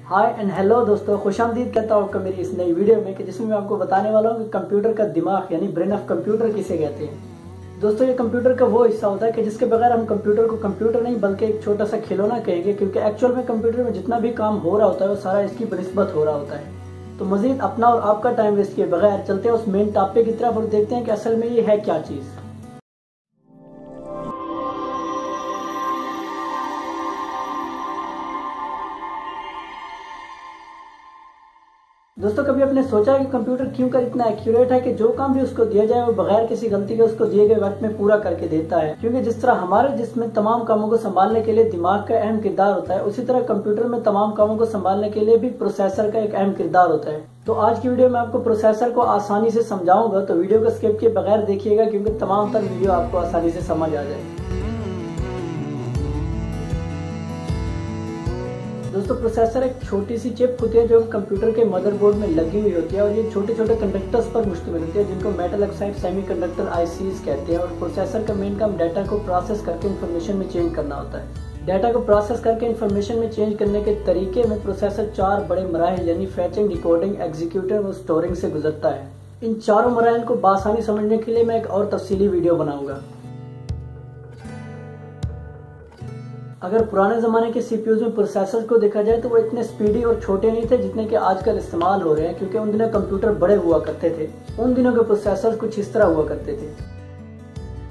Hi and hello दोस्तों, खुश आमदीद कहता हूँ मेरी इस नई वीडियो में, कि जिसमें मैं आपको बताने वाला हूँ कि कंप्यूटर का दिमाग यानी ब्रेन ऑफ कंप्यूटर किसे कहते हैं। दोस्तों, ये कंप्यूटर का वो हिस्सा होता है कि जिसके बगैर हम कंप्यूटर को कंप्यूटर नहीं बल्कि एक छोटा सा खिलौना कहेंगे, क्योंकि एक्चुअल में कंप्यूटर में जितना भी काम हो रहा होता है वो सारा इसकी बनिस्बत हो रहा होता है। तो मजीद अपना और आपका टाइम वेस्ट किए बगैर चलते हैं उस मेन टॉपिक की तरफ और देखते हैं कि असल में ये है क्या चीज़। दोस्तों, कभी आपने सोचा है कि कंप्यूटर क्यों कर इतना एक्यूरेट है कि जो काम भी उसको दिया जाए वो बगैर किसी गलती के उसको दिए गए वक्त में पूरा करके देता है। क्योंकि जिस तरह हमारे जिस्म में तमाम कामों को संभालने के लिए दिमाग का अहम किरदार होता है, उसी तरह कंप्यूटर में तमाम कामों को संभालने के लिए भी प्रोसेसर का एक अहम किरदार होता है। तो आज की वीडियो में आपको प्रोसेसर को आसानी से समझाऊंगा, तो वीडियो को स्किप किए बगैर देखिएगा, क्योंकि तमाम तर वीडियो आपको आसानी से समझ आ जाए। दोस्तों, प्रोसेसर एक छोटी सी चिप होती है जो कंप्यूटर के मदरबोर्ड में लगी हुई होती है, और ये छोटे छोटे कंडक्टर्स पर मुश्तमिल होती है जिनको मेटल ऑक्साइड सेमीकंडक्टर आईसीज कहते हैं। और प्रोसेसर का मेन काम डाटा को प्रोसेस करके इन्फॉर्मेशन में चेंज करना होता है। डाटा को प्रोसेस करके इन्फॉर्मेशन में चेंज करने के तरीके में प्रोसेसर 4 बड़े मराहिल यानी फैचिंग, डिकोडिंग, एग्जीक्यूटिंग और स्टोरिंग से गुजरता है। इन चारों मराहिल को बासानी समझने के लिए मैं एक और तफसीली वीडियो बनाऊंगा। अगर पुराने ज़माने के सीपीयूज़ में प्रोसेसर को देखा जाए तो वो इतने स्पीडी और छोटे नहीं थे जितने कि आजकल इस्तेमाल हो रहे हैं, क्योंकि उन दिनों कंप्यूटर बड़े हुआ करते थे। उन दिनों के प्रोसेसर कुछ इस तरह हुआ करते थे।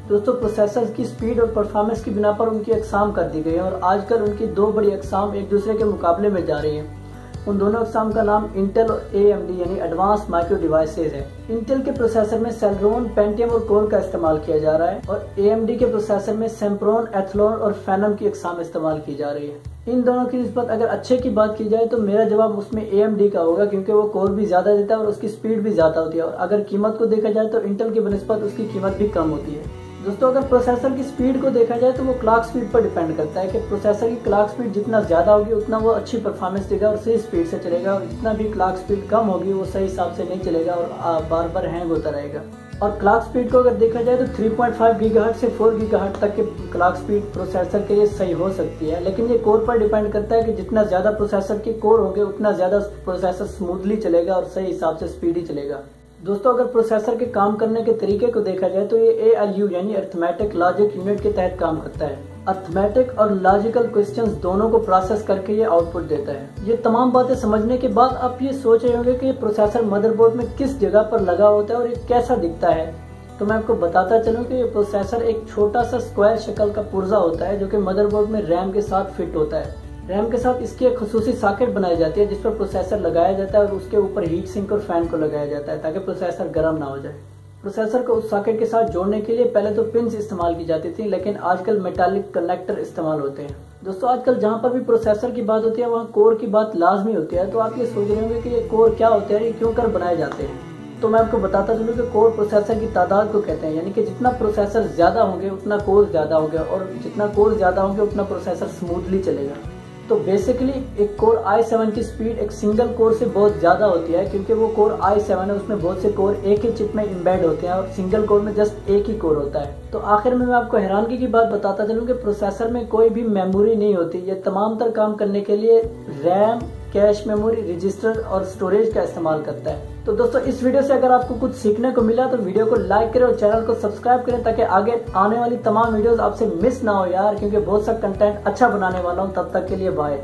दोस्तों, प्रोसेसर की स्पीड और परफॉर्मेंस की बिना पर उनकी अकसाम कर दी गई है, और आजकल उनकी 2 बड़ी अकसाम एक दूसरे के मुकाबले में जा रही हैं। उन दोनों अकसाम का नाम इंटेल और AMD यानी एडवांस माइक्रो डिवाइसेज है। इंटेल के प्रोसेसर में सेलेरॉन, पेंटियम और कोर का इस्तेमाल किया जा रहा है, और AMD के प्रोसेसर में सेम्प्रोन, एथलोन और फेनम की अकसाम इस्तेमाल की जा रही है। इन दोनों की निस्बत अगर अच्छे की बात की जाए तो मेरा जवाब उसमें AMD का होगा, क्योंकि वो कोर भी ज्यादा देता है और उसकी स्पीड भी ज्यादा होती है। और अगर कीमत को देखा जाए तो इंटेल की बनिस्बत उसकी कीमत भी कम होती है। दोस्तों, अगर प्रोसेसर की स्पीड को देखा जाए तो वो क्लॉक स्पीड पर डिपेंड करता है कि प्रोसेसर की क्लॉक स्पीड जितना ज्यादा होगी उतना वो अच्छी परफॉर्मेंस देगा और सही स्पीड से चलेगा, और जितना भी क्लॉक स्पीड कम होगी वो सही हिसाब से नहीं चलेगा और बार बार हैंग होता रहेगा। और क्लॉक स्पीड को अगर देखा जाए तो 3.5 गीगाहर्ट्ज से 4 गीगाहर्ट्ज तक के क्लॉक स्पीड प्रोसेसर के लिए सही हो सकती है, लेकिन ये कोर पर डिपेंड करता है कि जितना ज्यादा प्रोसेसर के कोर होंगे उतना ज्यादा प्रोसेसर स्मूथली चलेगा और सही हिसाब से स्पीडी चलेगा। दोस्तों, अगर प्रोसेसर के काम करने के तरीके को देखा जाए तो ये ALU यानी अरिथमेटिक लॉजिक यूनिट के तहत काम करता है। अरिथमेटिक और लॉजिकल क्वेश्चंस दोनों को प्रोसेस करके ये आउटपुट देता है। ये तमाम बातें समझने के बाद आप ये सोच रहे होंगे कि ये प्रोसेसर मदरबोर्ड में किस जगह पर लगा होता है और ये कैसा दिखता है। तो मैं आपको बताता चलूं कि ये प्रोसेसर एक छोटा सा स्क्वायर शक्ल का पुर्जा होता है जो कि मदरबोर्ड में रैम के साथ फिट होता है। रैम के साथ इसकी एक खसूसी सॉकेट बनाई जाती है जिस पर प्रोसेसर लगाया जाता है, और उसके ऊपर हीट सिंक और फैन को लगाया जाता है ताकि प्रोसेसर गर्म ना हो जाए। प्रोसेसर को उस सॉकेट के साथ जोड़ने के लिए पहले तो पिन्स इस्तेमाल की जाती थी, लेकिन आजकल मेटालिक कनेक्टर इस्तेमाल होते हैं। दोस्तों, आजकल जहाँ पर भी प्रोसेसर की बात होती है वहाँ कोर की बात लाजमी होती है। तो आप ये सोच रहे होंगे कि ये कोर क्या होते हैं, ये क्यों कर बनाए जाते हैं। तो मैं आपको बताता चलूँ कि कोर प्रोसेसर की तादाद को कहते हैं, यानी कि जितना प्रोसेसर ज्यादा होंगे उतना कोर ज्यादा होगा, और जितना कोर ज्यादा होंगे उतना प्रोसेसर स्मूथली चलेगा। तो बेसिकली एक कोर i7 की स्पीड एक सिंगल कोर से बहुत ज्यादा होती है, क्योंकि वो कोर i7 है उसमें बहुत से कोर एक ही चिप में इम्बेड होते हैं और सिंगल कोर में जस्ट एक ही कोर होता है। तो आखिर में मैं आपको हैरानगी की बात बताता चलूं कि प्रोसेसर में कोई भी मेमोरी नहीं होती। ये तमाम तर काम करने के लिए रैम, कैश मेमोरी, रजिस्टर और स्टोरेज का इस्तेमाल करता है। तो दोस्तों, इस वीडियो से अगर आपको कुछ सीखने को मिला तो वीडियो को लाइक करें और चैनल को सब्सक्राइब करें, ताकि आगे आने वाली तमाम वीडियोस आपसे मिस ना हो यार, क्योंकि बहुत सा कंटेंट अच्छा बनाने वाला हूँ। तब तक के लिए बाय।